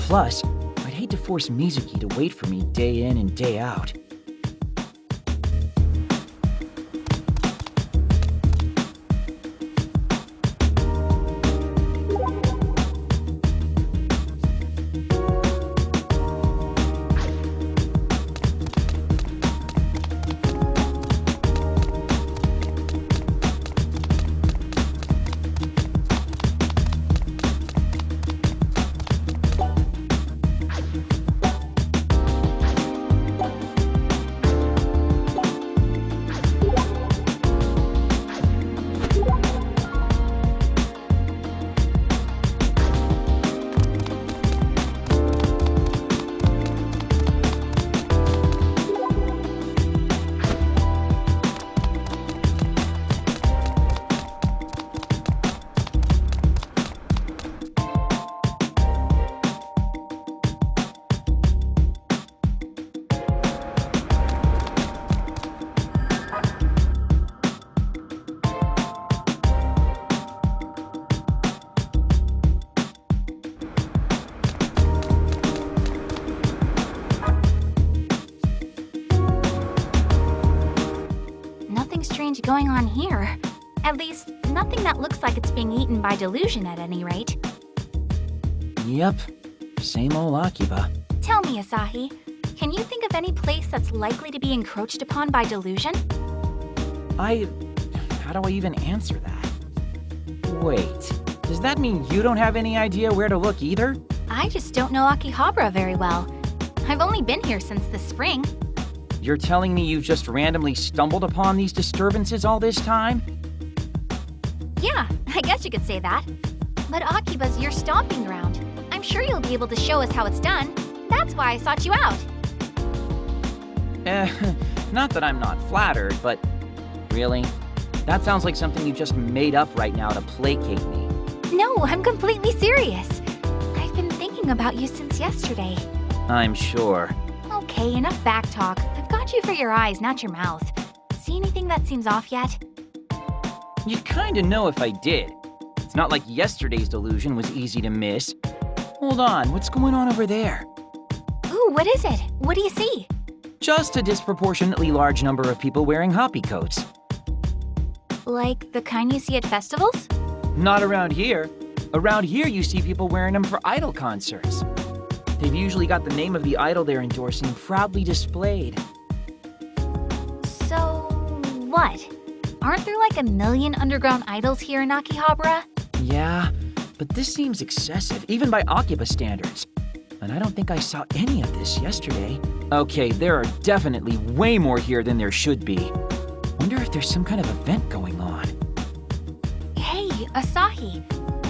Plus, I'd hate to force Mizuki to wait for me day in and day out. Strange going on here. At least, nothing that looks like it's being eaten by delusion at any rate. Yep, same old Akiba. Tell me, Asahi, can you think of any place that's likely to be encroached upon by delusion? How do I even answer that? Wait, does that mean you don't have any idea where to look either? I just don't know Akihabara very well. I've only been here since the spring. You're telling me you've just randomly stumbled upon these disturbances all this time? Yeah, I guess you could say that. But Akiba's your stomping ground. I'm sure you'll be able to show us how it's done. That's why I sought you out. Not that I'm not flattered, but really? That sounds like something you just made up right now to placate me. No, I'm completely serious. I've been thinking about you since yesterday. I'm sure. Okay, enough backtalk. I've got you for your eyes, not your mouth. See anything that seems off yet? You'd kinda know if I did. It's not like yesterday's delusion was easy to miss. Hold on, what's going on over there? Ooh, what is it? What do you see? Just a disproportionately large number of people wearing hoppy coats. Like the kind you see at festivals? Not around here. Around here you see people wearing them for idol concerts. They've usually got the name of the idol they're endorsing proudly displayed. So, what? Aren't there like 1 million underground idols here in Akihabara? Yeah, but this seems excessive, even by Akiba standards. And I don't think I saw any of this yesterday. Okay, there are definitely way more here than there should be. Wonder if there's some kind of event going on. Hey, Asahi,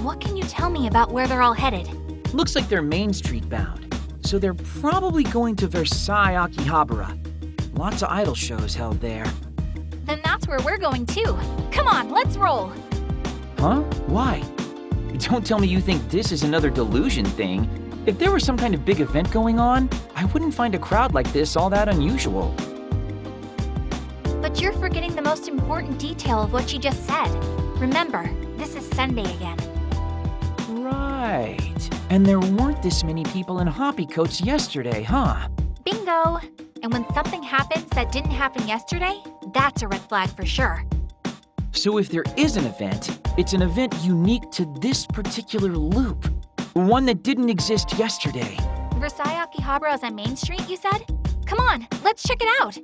what can you tell me about where they're all headed? Looks like they're Main Street bound, so they're probably going to Versailles, Akihabara. Lots of idol shows held there. Then that's where we're going too. Come on, let's roll. Huh? Why? Don't tell me you think this is another delusion thing. If there was some kind of big event going on, I wouldn't find a crowd like this all that unusual. But you're forgetting the most important detail of what you just said. Remember, this is Sunday again. Right. And there weren't this many people in hoppy coats yesterday, huh? Bingo! And when something happens that didn't happen yesterday, that's a red flag for sure. So if there is an event, it's an event unique to this particular loop. One that didn't exist yesterday. Versailles Akihabara is on Main Street, you said? Come on, let's check it out!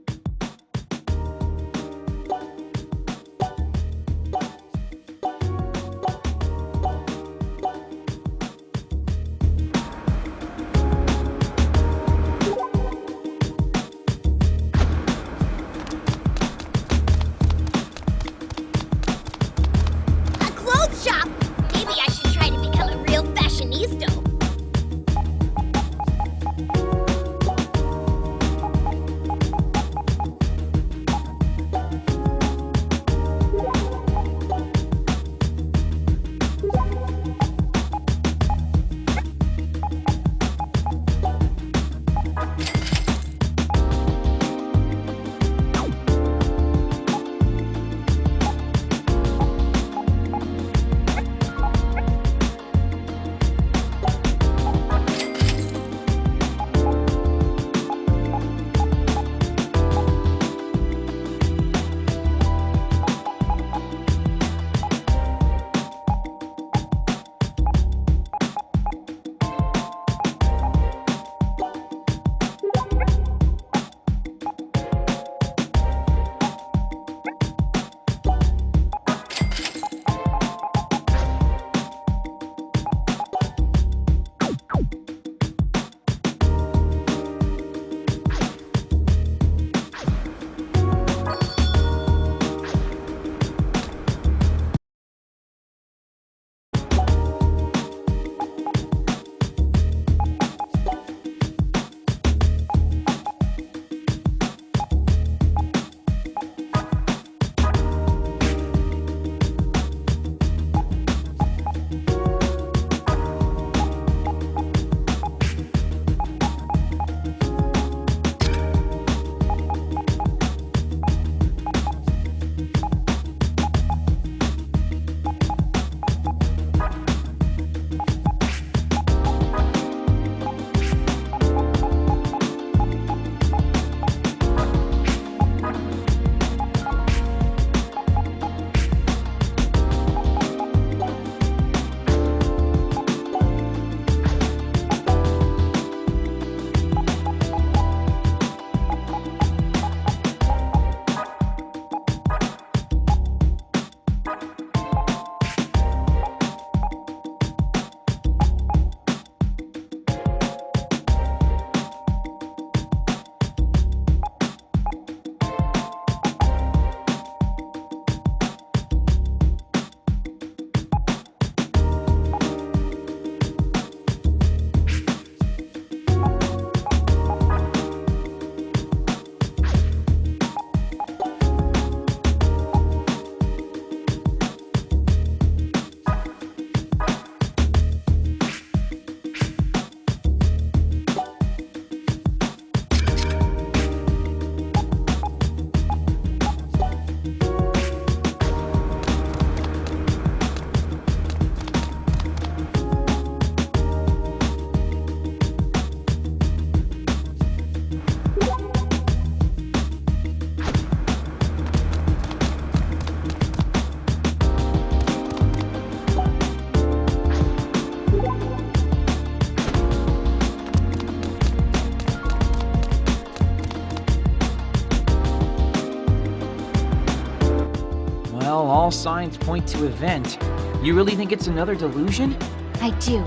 All signs point to event. You really think it's another delusion? I do.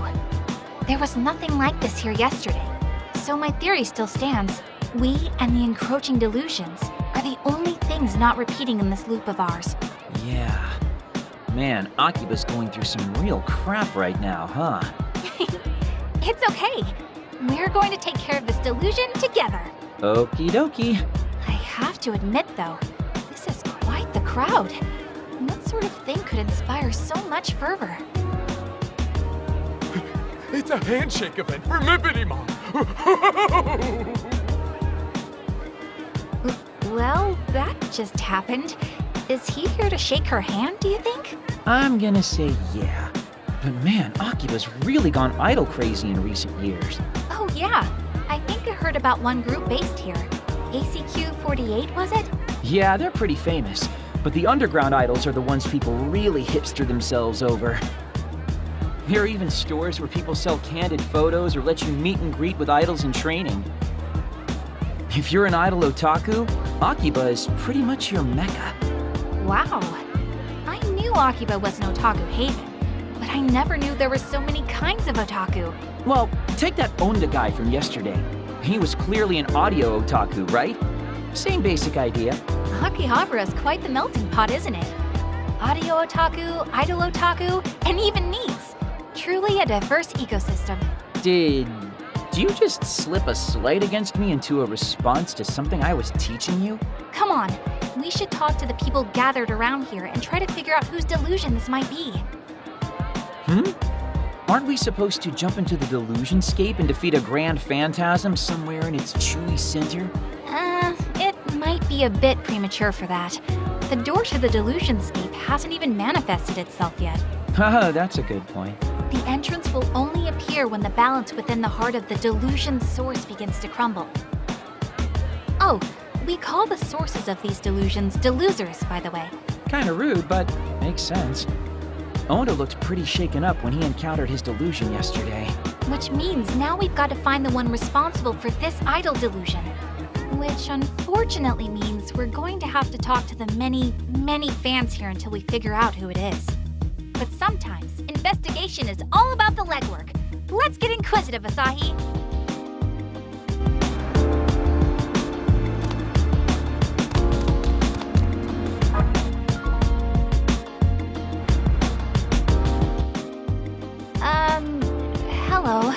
There was nothing like this here yesterday. So my theory still stands. We and the encroaching delusions are the only things not repeating in this loop of ours. Yeah. Man, Akiba's going through some real crap right now, huh? It's okay. We're going to take care of this delusion together. Okie dokie. I have to admit, though, this is quite the crowd. What sort of thing could inspire so much fervor? It's a handshake event for Mippity Mom. Well, that just happened. Is he here to shake her hand, do you think? I'm gonna say yeah. But man, Akiba's really gone idol crazy in recent years. Oh, yeah. I think I heard about one group based here. ACQ48, was it? Yeah, they're pretty famous. But the underground idols are the ones people really hipster themselves over. There are even stores where people sell candid photos or let you meet and greet with idols in training. If you're an idol otaku, Akiba is pretty much your mecca. Wow. I knew Akiba was an otaku haven, but I never knew there were so many kinds of otaku. Well, take that Onda guy from yesterday. He was clearly an audio otaku, right? Same basic idea. Akihabara is quite the melting pot, isn't it? Audio otaku, idol otaku, and even needs. Truly a diverse ecosystem. Did you just slip a slight against me into a response to something I was teaching you? Come on, we should talk to the people gathered around here and try to figure out whose delusion this might be. Aren't we supposed to jump into the delusionscape and defeat a grand phantasm somewhere in its chewy center? It might be a bit premature for that. The door to the delusionscape hasn't even manifested itself yet. Haha, that's a good point. The entrance will only appear when the balance within the heart of the delusion source begins to crumble. Oh, we call the sources of these delusions delusers, by the way. Kinda rude, but makes sense. Onda looked pretty shaken up when he encountered his delusion yesterday. Which means now we've got to find the one responsible for this idol delusion. Which unfortunately means we're going to have to talk to the many, many fans here until we figure out who it is. But sometimes, investigation is all about the legwork. Let's get inquisitive, Asahi! Hello.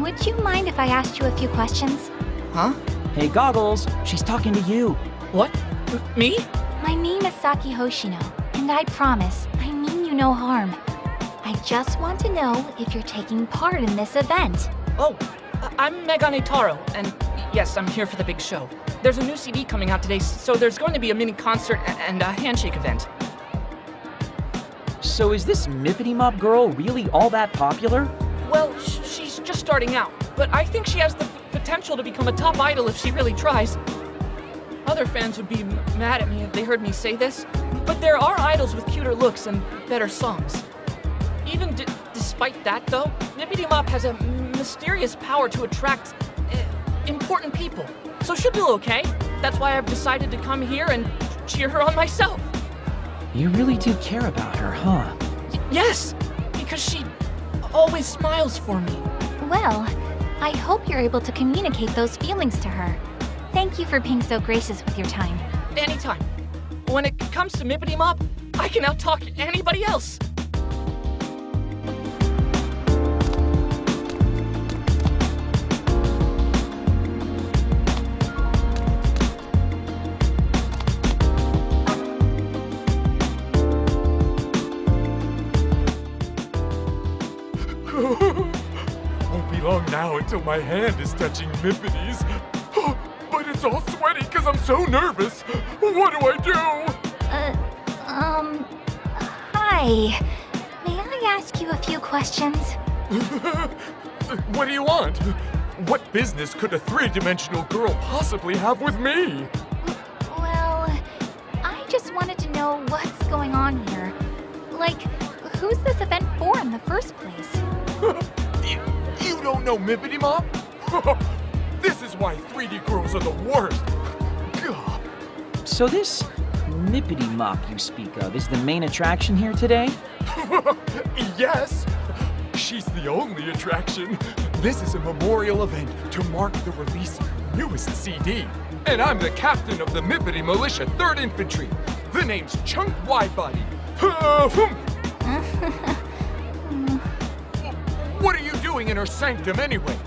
Would you mind if I asked you a few questions? Huh? Hey, Goggles, she's talking to you. What? Me? My name is Saki Hoshino, and I promise, I mean you no harm. I just want to know if you're taking part in this event. Oh, I'm Megane Taro, and yes, I'm here for the big show. There's a new CD coming out today, so there's going to be a mini concert and a handshake event. So is this Mippity Mop girl really all that popular? Well, she's just starting out, but I think she has the potential to become a top idol if she really tries. Other fans would be mad at me if they heard me say this, but there are idols with cuter looks and better songs. Even despite that, though, Mippity Mop has a mysterious power to attract important people. So she'll do okay. That's why I've decided to come here and cheer her on myself. You really do care about her, huh? Yes, because she always smiles for me. Well, I hope you're able to communicate those feelings to her. Thank you for being so gracious with your time. Anytime. When it comes to Mippity Mop, I can out-talk anybody else. Won't be long now until my hand is touching Mippity's. But it's all sweaty because I'm so nervous. What do I do? Hi. May I ask you a few questions? What do you want? What business could a three-dimensional girl possibly have with me? Well, I just wanted to know what's going on here. Like, who's this event for in the first place? You don't know Mippity Mop? This is why 3D girls are the worst. Gah. So this Mippity Mop you speak of is the main attraction here today? Yes, she's the only attraction. This is a memorial event to mark the release of her newest CD. And I'm the captain of the Mippity Militia 3rd Infantry. The name's Chunk Widebody. What are you doing in her sanctum anyway?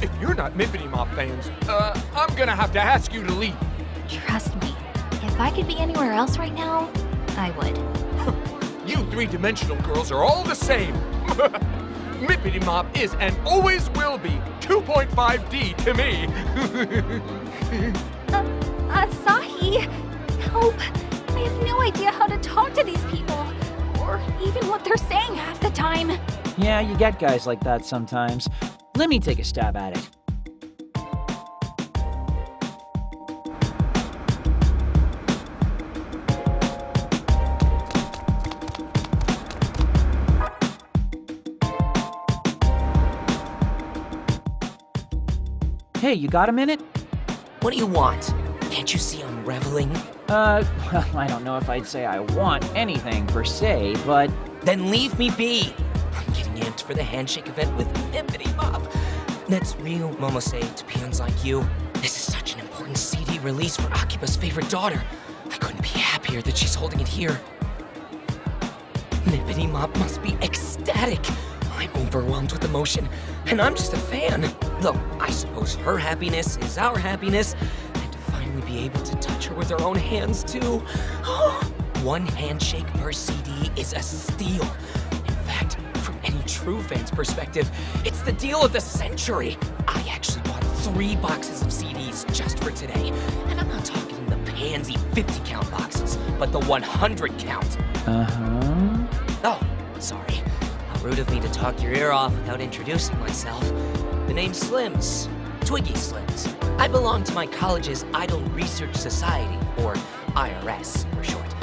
If you're not Mippity Mop fans, I'm gonna have to ask you to leave. Trust me, if I could be anywhere else right now, I would. You three-dimensional girls are all the same. Mippity Mop is and always will be 2.5D to me. Asahi, help. I have no idea how to talk to these people, or even what they're saying half the time. Yeah, you get guys like that sometimes. Let me take a stab at it. Hey, you got a minute? What do you want? Can't you see I'm reveling? Well, I don't know if I'd say I want anything per se, but... Then leave me be! I'm getting amped for the handshake event with Mippity Mop. That's real, Momose, to peons like you. This is such an important CD release for Akiba's favorite daughter. I couldn't be happier that she's holding it here. Mippity Mop must be ecstatic. I'm overwhelmed with emotion, and I'm just a fan. Though I suppose her happiness is our happiness, and to finally be able to touch her with our own hands too. One handshake per CD is a steal. In fact, from any true fan's perspective, it's the deal of the century. I actually bought 3 boxes of CDs just for today, and I'm not talking the pansy 50 count boxes, but the 100 count. Oh, sorry. How rude of me to talk your ear off without introducing myself. The name's Slims. Twiggy Slims. I belong to my college's Idol Research Society, or IRS for short.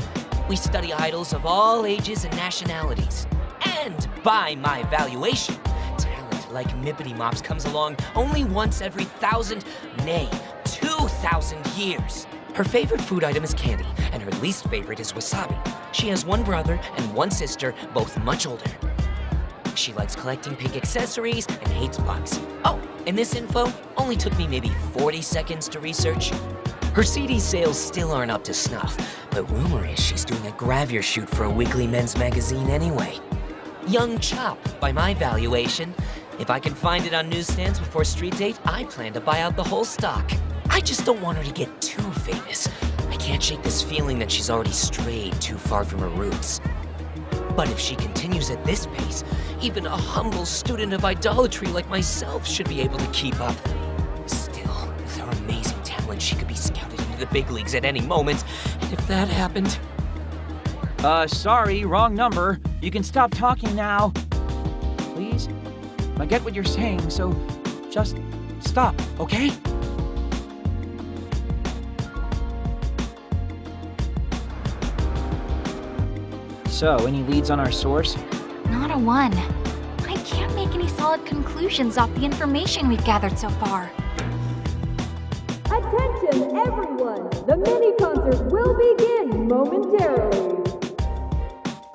We study idols of all ages and nationalities. And by my valuation, talent like Mippity Mop's comes along only once every 1,000, nay, 2,000 years. Her favorite food item is candy, and her least favorite is wasabi. She has 1 brother and 1 sister, both much older. She likes collecting pink accessories and hates bugs. Oh, and this info only took me maybe 40 seconds to research. Her CD sales still aren't up to snuff, but rumor is she's doing a gravure shoot for a weekly men's magazine anyway. Young chop, by my valuation. If I can find it on newsstands before street date, I plan to buy out the whole stock. I just don't want her to get too famous. I can't shake this feeling that she's already strayed too far from her roots. But if she continues at this pace, even a humble student of idolatry like myself should be able to keep up. Still, with her amazing talent, she could be scouted into the big leagues at any moment, and if that happened... Sorry, wrong number. You can stop talking now. Please? I get what you're saying, so just stop, okay? So, any leads on our source? Not a one. I can't make any solid conclusions off the information we've gathered so far. Attention, everyone! The mini-concert will begin momentarily.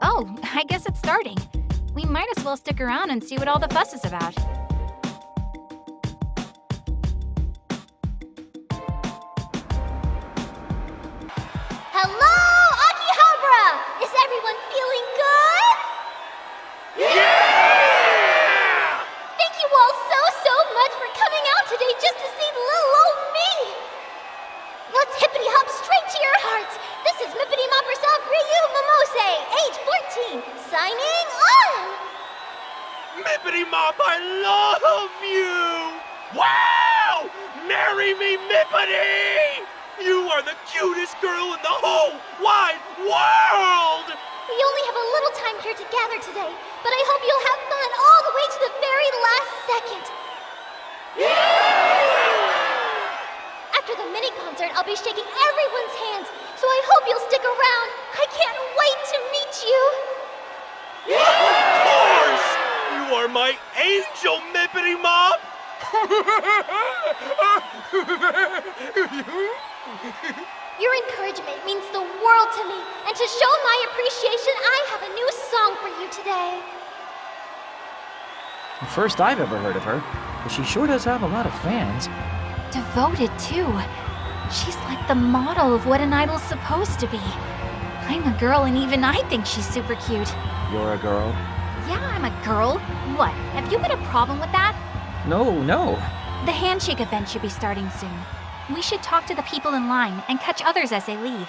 Oh, I guess it's starting. We might as well stick around and see what all the fuss is about. Hello, Akihabara! Is everyone feeling good? Yeah! Thank you all so much for coming out today just to see little old me! Let's hippity hop straight to your hearts! This is Mippity Mop herself, Ryu Momose, age 14, signing on! Mippity Mop, I love you! Wow! Marry me, Mippity! You are the cutest girl in the whole wide world! We only have a little time here to gather today, but I hope you'll have fun all the way to the very last second. After the mini-concert, I'll be shaking everyone's hands, so I hope you'll stick around. I can't wait to meet you. Of course! You are my angel, Mippity Mop! Your encouragement means the world to me, and to show my appreciation, I have a new song for you today. The first I've ever heard of her, but she sure does have a lot of fans. Devoted, too. She's like the model of what an idol's supposed to be. I'm a girl, and even I think she's super cute. You're a girl? Yeah, I'm a girl. What, have you got a problem with that? No. The handshake event should be starting soon. We should talk to the people in line and catch others as they leave.